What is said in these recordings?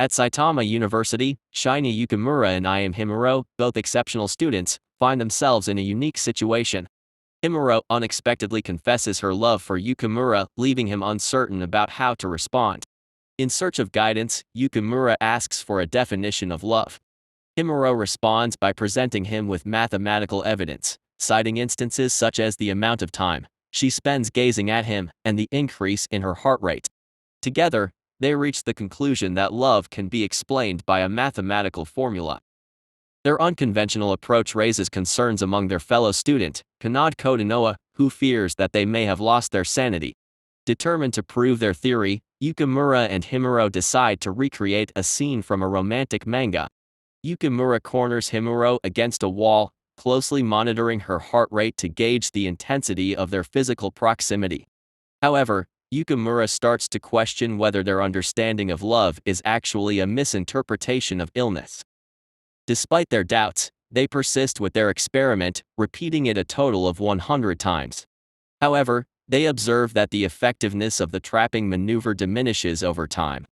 At Saitama University, Shinya Yukimura and Ayame Himuro, both exceptional students, find themselves in a unique situation. Himuro unexpectedly confesses her love for Yukimura, leaving him uncertain about how to respond. In search of guidance, Yukimura asks for a definition of love. Himuro responds by presenting him with mathematical evidence, citing instances such as the amount of time she spends gazing at him and the increase in her heart rate. Together, they reach the conclusion that love can be explained by a mathematical formula. Their unconventional approach raises concerns among their fellow student, Kanade Kodanoa, who fears that they may have lost their sanity. Determined to prove their theory, Yukimura and Himuro decide to recreate a scene from a romantic manga. Yukimura corners Himuro against a wall, closely monitoring her heart rate to gauge the intensity of their physical proximity. However, Yukimura starts to question whether their understanding of love is actually a misinterpretation of illness. Despite their doubts, they persist with their experiment, repeating it a total of 100 times. However, they observe that the effectiveness of the trapping maneuver diminishes over time.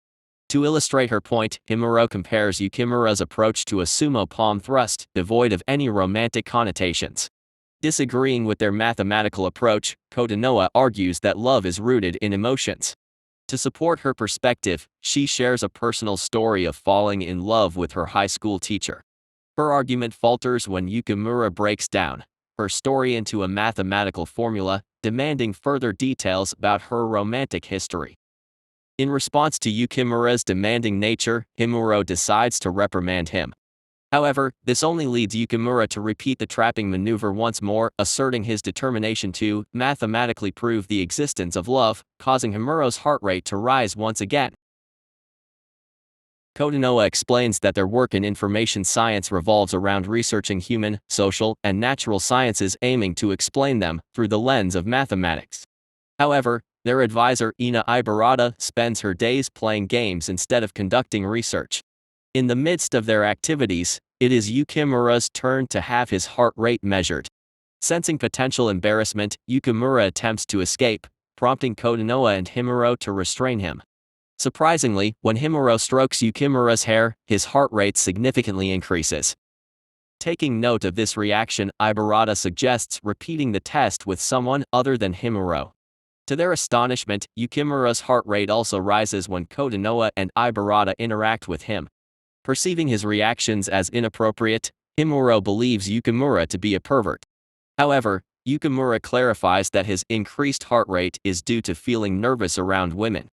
To illustrate her point, Himuro compares Yukimura's approach to a sumo palm thrust, devoid of any romantic connotations. Disagreeing with their mathematical approach, Kodanoa argues that love is rooted in emotions. To support her perspective, she shares a personal story of falling in love with her high school teacher. Her argument falters when Yukimura breaks down her story into a mathematical formula, demanding further details about her romantic history. In response to Yukimura's demanding nature, Himuro decides to reprimand him. However, this only leads Yukimura to repeat the trapping maneuver once more, asserting his determination to mathematically prove the existence of love, causing Himuro's heart rate to rise once again. Kodanoa explains that their work in information science revolves around researching human, social, and natural sciences, aiming to explain them through the lens of mathematics. However, their advisor, Ina Ibarata, spends her days playing games instead of conducting research. In the midst of their activities, it is Yukimura's turn to have his heart rate measured. Sensing potential embarrassment, Yukimura attempts to escape, prompting Kodanoa and Himuro to restrain him. Surprisingly, when Himuro strokes Yukimura's hair, his heart rate significantly increases. Taking note of this reaction, Ibarata suggests repeating the test with someone other than Himuro. To their astonishment, Yukimura's heart rate also rises when Kodanoa and Ibarata interact with him. Perceiving his reactions as inappropriate, Himuro believes Yukimura to be a pervert. However, Yukimura clarifies that his increased heart rate is due to feeling nervous around women.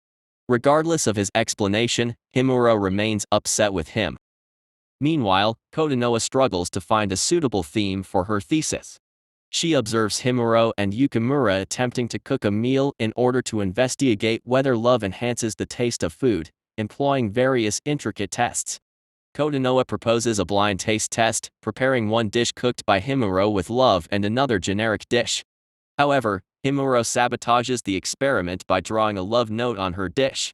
Regardless of his explanation, Himuro remains upset with him. Meanwhile, Kodanoa struggles to find a suitable theme for her thesis. She observes Himuro and Yukimura attempting to cook a meal in order to investigate whether love enhances the taste of food, employing various intricate tests. Kodanoa proposes a blind taste test, preparing one dish cooked by Himuro with love and another generic dish. However, Himuro sabotages the experiment by drawing a love note on her dish.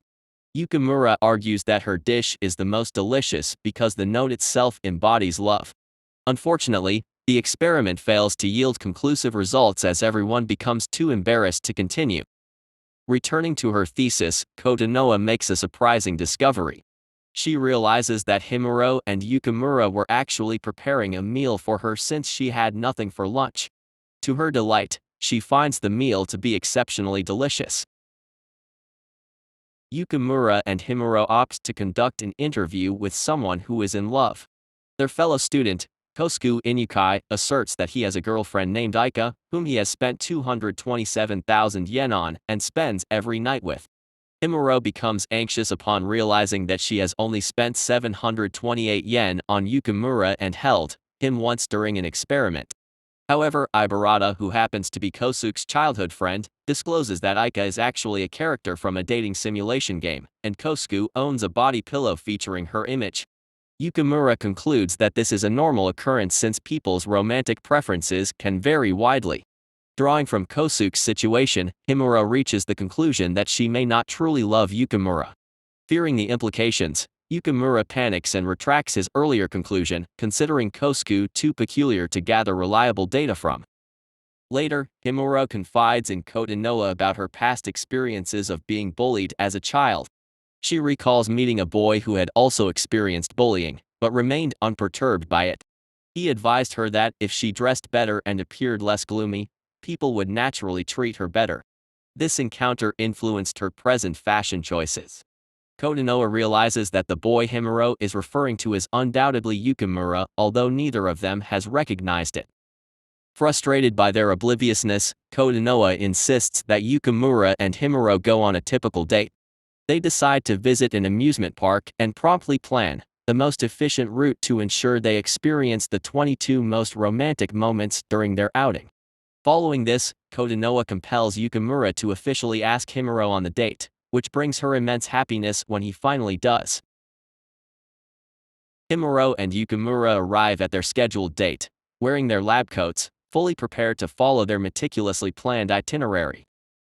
Yukimura argues that her dish is the most delicious because the note itself embodies love. Unfortunately, the experiment fails to yield conclusive results as everyone becomes too embarrassed to continue. Returning to her thesis, Kodanoa makes a surprising discovery. She realizes that Himuro and Yukimura were actually preparing a meal for her since she had nothing for lunch. To her delight, she finds the meal to be exceptionally delicious. Yukimura and Himuro opt to conduct an interview with someone who is in love. Their fellow student, Kosuke Inukai, asserts that he has a girlfriend named Aika, whom he has spent 227,000 yen on and spends every night with. Himuro becomes anxious upon realizing that she has only spent 728 yen on Yukimura and held him once during an experiment. However, Ibarata, who happens to be Kosuke's childhood friend, discloses that Aika is actually a character from a dating simulation game, and Kosuke owns a body pillow featuring her image. Yukimura concludes that this is a normal occurrence since people's romantic preferences can vary widely. Drawing from Kosuke's situation, Himuro reaches the conclusion that she may not truly love Yukimura. Fearing the implications, Yukimura panics and retracts his earlier conclusion, considering Kosuke too peculiar to gather reliable data from. Later, Himuro confides in Kodanoa about her past experiences of being bullied as a child. She recalls meeting a boy who had also experienced bullying, but remained unperturbed by it. He advised her that if she dressed better and appeared less gloomy, people would naturally treat her better. This encounter influenced her present fashion choices. Kotonoa realizes that the boy Himuro is referring to is undoubtedly Yukimura, although neither of them has recognized it. Frustrated by their obliviousness, Kotonoa insists that Yukimura and Himuro go on a typical date. They decide to visit an amusement park and promptly plan the most efficient route to ensure they experience the 22 most romantic moments during their outing. Following this, Kotonoa compels Yukimura to officially ask Himuro on the date, which brings her immense happiness when he finally does. Himuro and Yukimura arrive at their scheduled date, wearing their lab coats, fully prepared to follow their meticulously planned itinerary.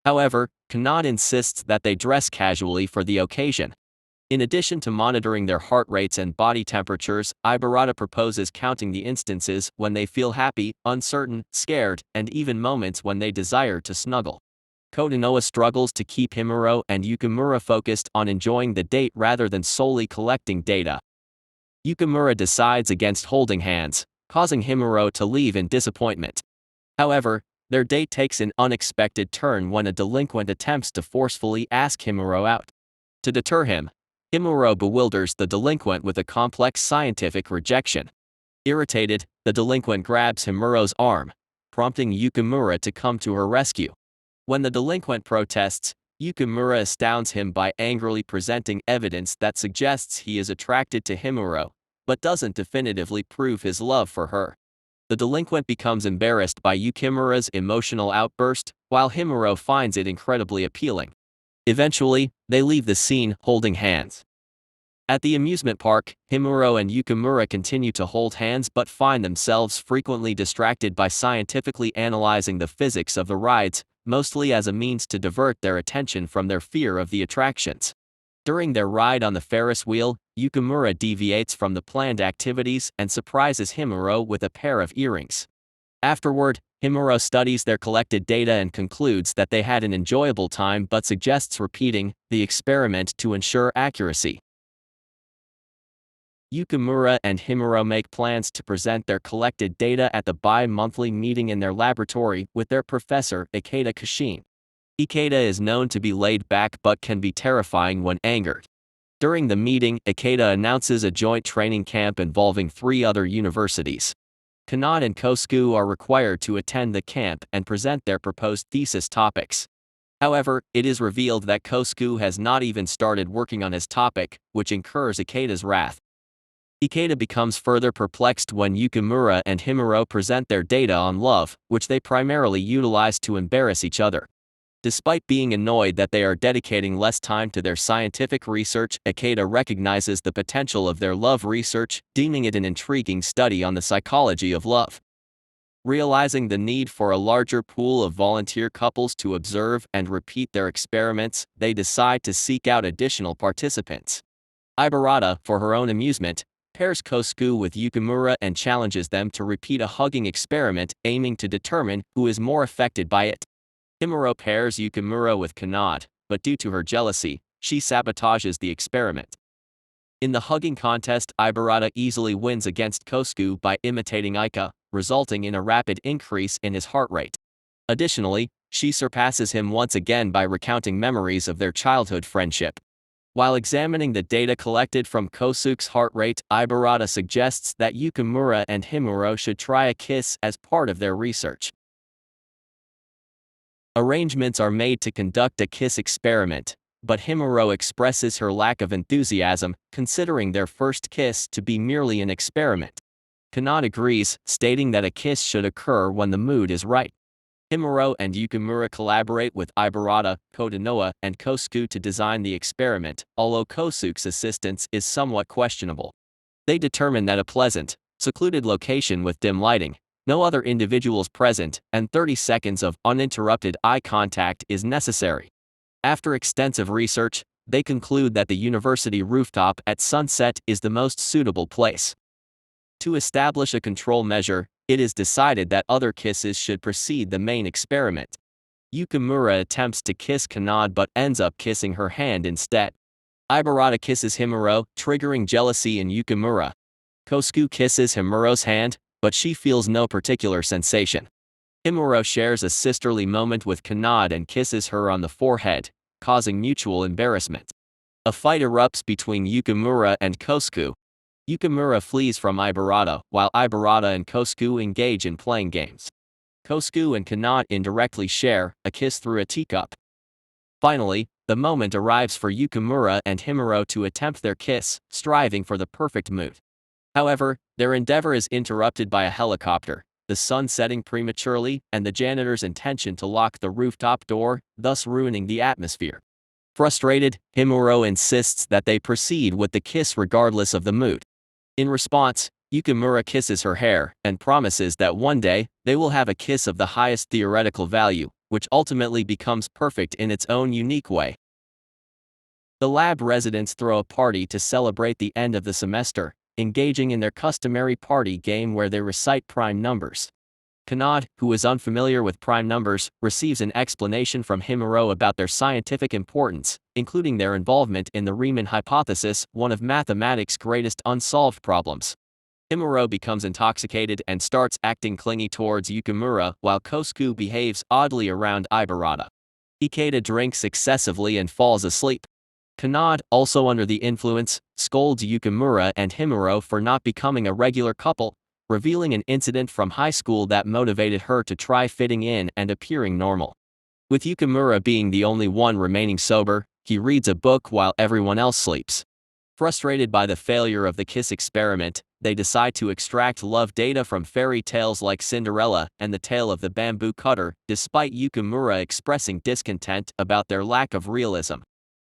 However, Kanade insists that they dress casually for the occasion. In addition to monitoring their heart rates and body temperatures, Ibarata proposes counting the instances when they feel happy, uncertain, scared, and even moments when they desire to snuggle. Kotonoa struggles to keep Himuro and Yukimura focused on enjoying the date rather than solely collecting data. Yukimura decides against holding hands, causing Himuro to leave in disappointment. However, their date takes an unexpected turn when a delinquent attempts to forcefully ask Himuro out. To deter him, Himuro bewilders the delinquent with a complex scientific rejection. Irritated, the delinquent grabs Himuro's arm, prompting Yukimura to come to her rescue. When the delinquent protests, Yukimura astounds him by angrily presenting evidence that suggests he is attracted to Himuro, but doesn't definitively prove his love for her. The delinquent becomes embarrassed by Yukimura's emotional outburst, while Himuro finds it incredibly appealing. Eventually, they leave the scene holding hands. At the amusement park, Himuro and Yukimura continue to hold hands but find themselves frequently distracted by scientifically analyzing the physics of the rides, mostly as a means to divert their attention from their fear of the attractions. During their ride on the Ferris wheel, Yukimura deviates from the planned activities and surprises Himuro with a pair of earrings. Afterward, Himuro studies their collected data and concludes that they had an enjoyable time but suggests repeating the experiment to ensure accuracy. Yukimura and Himuro make plans to present their collected data at the bi-monthly meeting in their laboratory with their professor, Ikeda Kashin. Ikeda is known to be laid back but can be terrifying when angered. During the meeting, Ikeda announces a joint training camp involving 3 other universities. Kanade and Kosuke are required to attend the camp and present their proposed thesis topics. However, it is revealed that Kosuke has not even started working on his topic, which incurs Ikeda's wrath. Ikeda becomes further perplexed when Yukimura and Himuro present their data on love, which they primarily utilize to embarrass each other. Despite being annoyed that they are dedicating less time to their scientific research, Ikeda recognizes the potential of their love research, deeming it an intriguing study on the psychology of love. Realizing the need for a larger pool of volunteer couples to observe and repeat their experiments, they decide to seek out additional participants. Ibarata, for her own amusement, pairs Kosuke with Yukimura and challenges them to repeat a hugging experiment, aiming to determine who is more affected by it. Himuro pairs Yukimura with Kanade, but due to her jealousy, she sabotages the experiment. In the hugging contest, Ibarata easily wins against Kosuke by imitating Ika, resulting in a rapid increase in his heart rate. Additionally, she surpasses him once again by recounting memories of their childhood friendship. While examining the data collected from Kosuke's heart rate, Ibarata suggests that Yukimura and Himuro should try a kiss as part of their research. Arrangements are made to conduct a kiss experiment, but Himuro expresses her lack of enthusiasm, considering their first kiss to be merely an experiment. Kanade agrees, stating that a kiss should occur when the mood is right. Himuro and Yukimura collaborate with Ibarata, Kotonoa, and Kosuke to design the experiment, although Kosuke's assistance is somewhat questionable. They determine that a pleasant, secluded location with dim lighting, no other individuals present, and 30 seconds of uninterrupted eye contact is necessary. After extensive research, they conclude that the university rooftop at sunset is the most suitable place. To establish a control measure, it is decided that other kisses should precede the main experiment. Yukimura attempts to kiss Kanade but ends up kissing her hand instead. Ibarata kisses Himuro, triggering jealousy in Yukimura. Kosuke kisses Himuro's hand, but she feels no particular sensation. Himuro shares a sisterly moment with Kanade and kisses her on the forehead, causing mutual embarrassment. A fight erupts between Yukimura and Kosuke. Yukimura flees from Ibarata, while Ibarata and Kosuke engage in playing games. Kosuke and Kanade indirectly share a kiss through a teacup. Finally, the moment arrives for Yukimura and Himuro to attempt their kiss, striving for the perfect mood. However, their endeavor is interrupted by a helicopter, the sun setting prematurely, and the janitor's intention to lock the rooftop door, thus ruining the atmosphere. Frustrated, Himuro insists that they proceed with the kiss regardless of the mood. In response, Yukimura kisses her hair and promises that one day, they will have a kiss of the highest theoretical value, which ultimately becomes perfect in its own unique way. The lab residents throw a party to celebrate the end of the semester, engaging in their customary party game where they recite prime numbers. Kanade, who is unfamiliar with prime numbers, receives an explanation from Himuro about their scientific importance, including their involvement in the Riemann hypothesis, one of mathematics' greatest unsolved problems. Himuro becomes intoxicated and starts acting clingy towards Yukimura, while Kosuke behaves oddly around Ibarata. Ikeda drinks excessively and falls asleep. Kanade, also under the influence, scolds Yukimura and Himuro for not becoming a regular couple, revealing an incident from high school that motivated her to try fitting in and appearing normal. With Yukimura being the only one remaining sober, he reads a book while everyone else sleeps. Frustrated by the failure of the kiss experiment, they decide to extract love data from fairy tales like Cinderella and the Tale of the Bamboo Cutter, despite Yukimura expressing discontent about their lack of realism.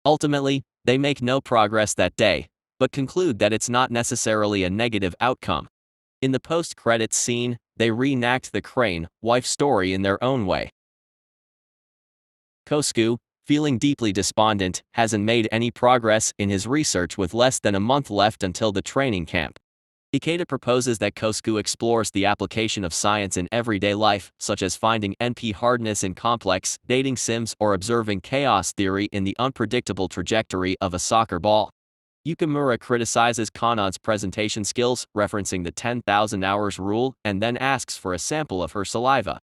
Ultimately, they make no progress that day, but conclude that it's not necessarily a negative outcome. In the post-credits scene, they reenact the crane-wife story in their own way. Kosuke, feeling deeply despondent, hasn't made any progress in his research with less than a month left until the training camp. Ikeda proposes that Kosuke explores the application of science in everyday life, such as finding NP hardness in complex dating sims or observing chaos theory in the unpredictable trajectory of a soccer ball. Yukimura criticizes Kanade's presentation skills, referencing the 10,000 hours rule, and then asks for a sample of her saliva.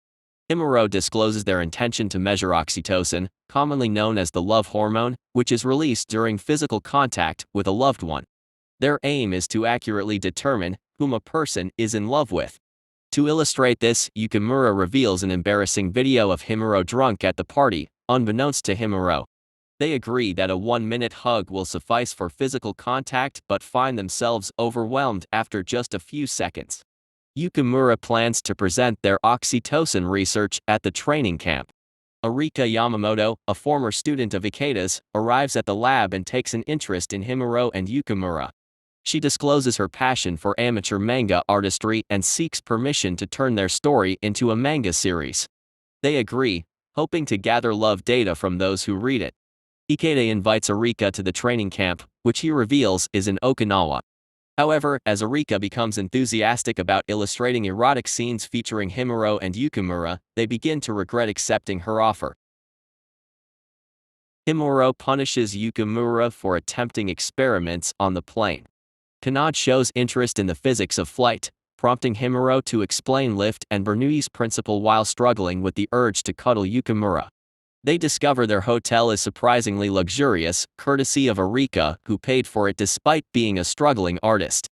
Himuro discloses their intention to measure oxytocin, commonly known as the love hormone, which is released during physical contact with a loved one. Their aim is to accurately determine whom a person is in love with. To illustrate this, Yukimura reveals an embarrassing video of Himuro drunk at the party, unbeknownst to Himuro. They agree that a 1-minute hug will suffice for physical contact but find themselves overwhelmed after just a few seconds. Yukimura plans to present their oxytocin research at the training camp. Arika Yamamoto, a former student of Ikeda's, arrives at the lab and takes an interest in Himuro and Yukimura. She discloses her passion for amateur manga artistry and seeks permission to turn their story into a manga series. They agree, hoping to gather love data from those who read it. Ikeda invites Arika to the training camp, which he reveals is in Okinawa. However, as Arika becomes enthusiastic about illustrating erotic scenes featuring Himuro and Yukimura, they begin to regret accepting her offer. Himuro punishes Yukimura for attempting experiments on the plane. Kanade shows interest in the physics of flight, prompting Himuro to explain lift and Bernoulli's principle while struggling with the urge to cuddle Yukimura. They discover their hotel is surprisingly luxurious, courtesy of Arika, who paid for it despite being a struggling artist.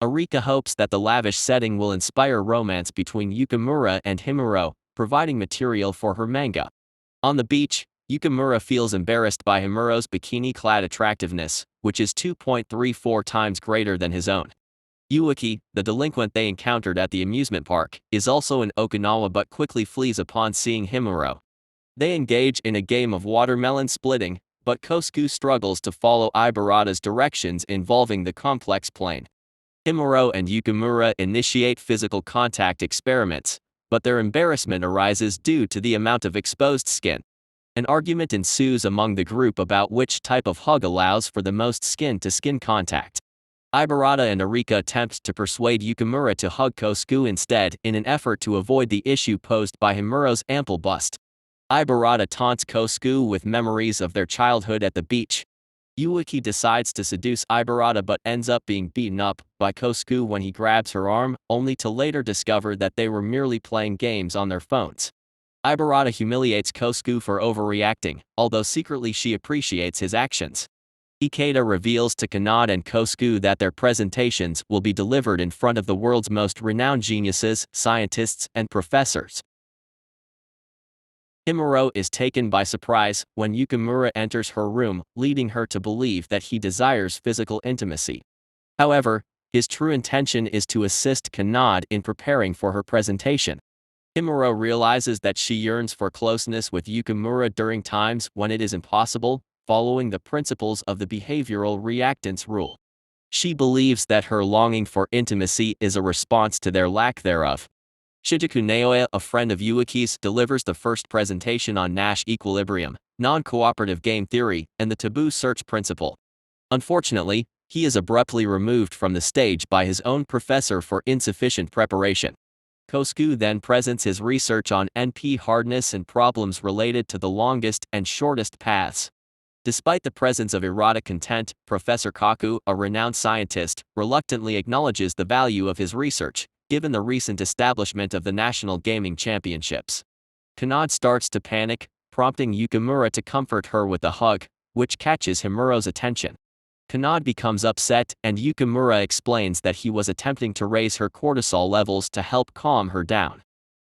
Arika hopes that the lavish setting will inspire romance between Yukimura and Himuro, providing material for her manga. On the beach, Yukimura feels embarrassed by Himuro's bikini-clad attractiveness, which is 2.34 times greater than his own. Yuuki, the delinquent they encountered at the amusement park, is also in Okinawa but quickly flees upon seeing Himuro. They engage in a game of watermelon splitting, but Kosuke struggles to follow Ibarata's directions involving the complex plane. Himuro and Yukimura initiate physical contact experiments, but their embarrassment arises due to the amount of exposed skin. An argument ensues among the group about which type of hug allows for the most skin-to-skin contact. Ibarata and Arika attempt to persuade Yukimura to hug Kosuke instead in an effort to avoid the issue posed by Himuro's ample bust. Ibarata taunts Kosuke with memories of their childhood at the beach. Yuki decides to seduce Ibarata but ends up being beaten up by Kosuke when he grabs her arm, only to later discover that they were merely playing games on their phones. Ibarata humiliates Kosuke for overreacting, although secretly she appreciates his actions. Ikeda reveals to Kanade and Kosuke that their presentations will be delivered in front of the world's most renowned geniuses, scientists, and professors. Himuro is taken by surprise when Yukimura enters her room, leading her to believe that he desires physical intimacy. However, his true intention is to assist Kanade in preparing for her presentation. Himuro realizes that she yearns for closeness with Yukimura during times when it is impossible, following the principles of the behavioral reactance rule. She believes that her longing for intimacy is a response to their lack thereof. Shigeku Naoya, a friend of Yuiki's, delivers the first presentation on Nash equilibrium, non-cooperative game theory, and the taboo search principle. Unfortunately, he is abruptly removed from the stage by his own professor for insufficient preparation. Kosuke then presents his research on NP hardness and problems related to the longest and shortest paths. Despite the presence of erotic content, Professor Kaku, a renowned scientist, reluctantly acknowledges the value of his research, given the recent establishment of the National Gaming Championships. Kanade starts to panic, prompting Yukimura to comfort her with a hug, which catches Himuro's attention. Kanade becomes upset and Yukimura explains that he was attempting to raise her cortisol levels to help calm her down.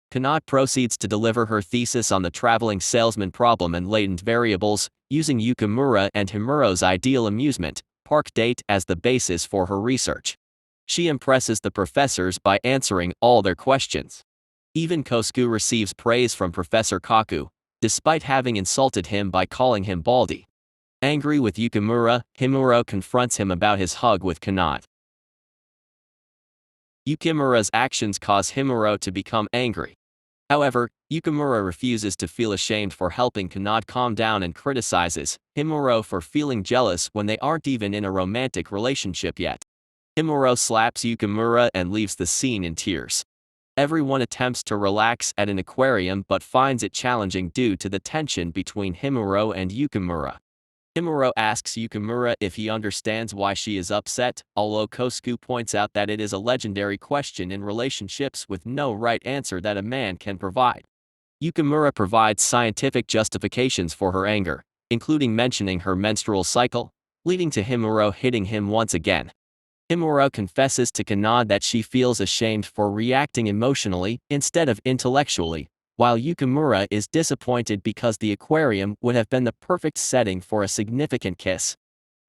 Kanade proceeds to deliver her thesis on the traveling salesman problem and latent variables, using Yukimura and Himuro's ideal amusement park date as the basis for her research. She impresses the professors by answering all their questions. Even Kosuke receives praise from Professor Kaku, despite having insulted him by calling him baldy. Angry with Yukimura, Himuro confronts him about his hug with Kanade. Yukimura's actions cause Himuro to become angry. However, Yukimura refuses to feel ashamed for helping Kanade calm down and criticizes Himuro for feeling jealous when they aren't even in a romantic relationship yet. Himuro slaps Yukimura and leaves the scene in tears. Everyone attempts to relax at an aquarium but finds it challenging due to the tension between Himuro and Yukimura. Himuro asks Yukimura if he understands why she is upset, although Kosuke points out that it is a legendary question in relationships with no right answer that a man can provide. Yukimura provides scientific justifications for her anger, including mentioning her menstrual cycle, leading to Himuro hitting him once again. Himuro confesses to Kanade that she feels ashamed for reacting emotionally instead of intellectually, while Yukimura is disappointed because the aquarium would have been the perfect setting for a significant kiss.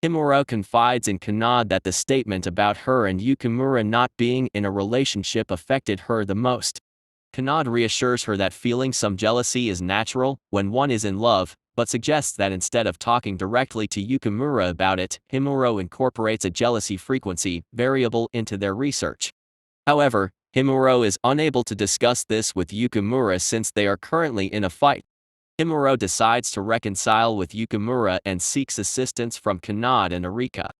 Himuro confides in Kanade that the statement about her and Yukimura not being in a relationship affected her the most. Kanade reassures her that feeling some jealousy is natural when one is in love, but suggests that instead of talking directly to Yukimura about it, Himuro incorporates a jealousy frequency variable into their research. However, Himuro is unable to discuss this with Yukimura since they are currently in a fight. Himuro decides to reconcile with Yukimura and seeks assistance from Kanade and Arika.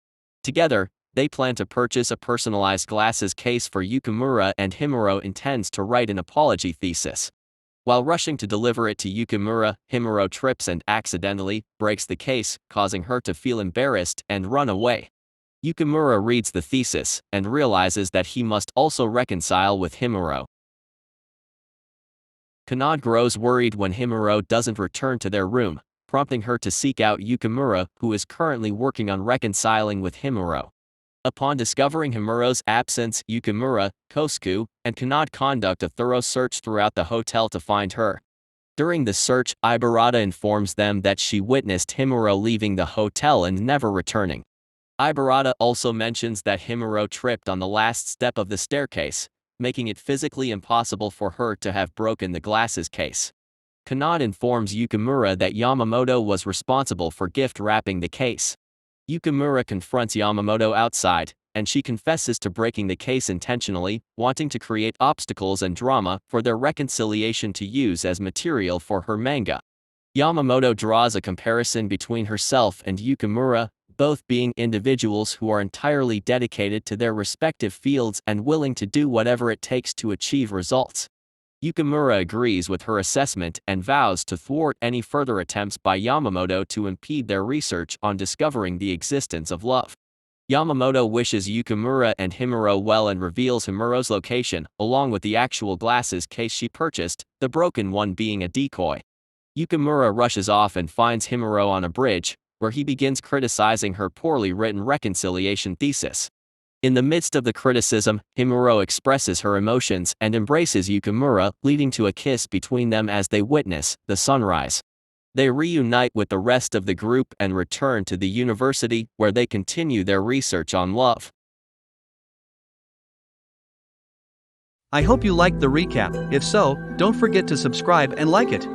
Together, they plan to purchase a personalized glasses case for Yukimura and Himuro intends to write an apology thesis. While rushing to deliver it to Yukimura, Himuro trips and accidentally breaks the case, causing her to feel embarrassed and run away. Yukimura reads the thesis and realizes that he must also reconcile with Himuro. Kanade grows worried when Himuro doesn't return to their room, prompting her to seek out Yukimura, who is currently working on reconciling with Himuro. Upon discovering Himuro's absence, Yukimura, Kosuke, and Kanade conduct a thorough search throughout the hotel to find her. During the search, Ibarata informs them that she witnessed Himuro leaving the hotel and never returning. Ibarata also mentions that Himuro tripped on the last step of the staircase, making it physically impossible for her to have broken the glasses case. Kanade informs Yukimura that Yamamoto was responsible for gift wrapping the case. Yukimura confronts Yamamoto outside, and she confesses to breaking the case intentionally, wanting to create obstacles and drama for their reconciliation to use as material for her manga. Yamamoto draws a comparison between herself and Yukimura, both being individuals who are entirely dedicated to their respective fields and willing to do whatever it takes to achieve results. Yukimura agrees with her assessment and vows to thwart any further attempts by Yamamoto to impede their research on discovering the existence of love. Yamamoto wishes Yukimura and Himuro well and reveals Himuro's location, along with the actual glasses case she purchased, the broken one being a decoy. Yukimura rushes off and finds Himuro on a bridge, where he begins criticizing her poorly written reconciliation thesis. In the midst of the criticism, Himuro expresses her emotions and embraces Yukimura, leading to a kiss between them as they witness the sunrise. They reunite with the rest of the group and return to the university, where they continue their research on love. I hope you liked the recap. If so, don't forget to subscribe and like it.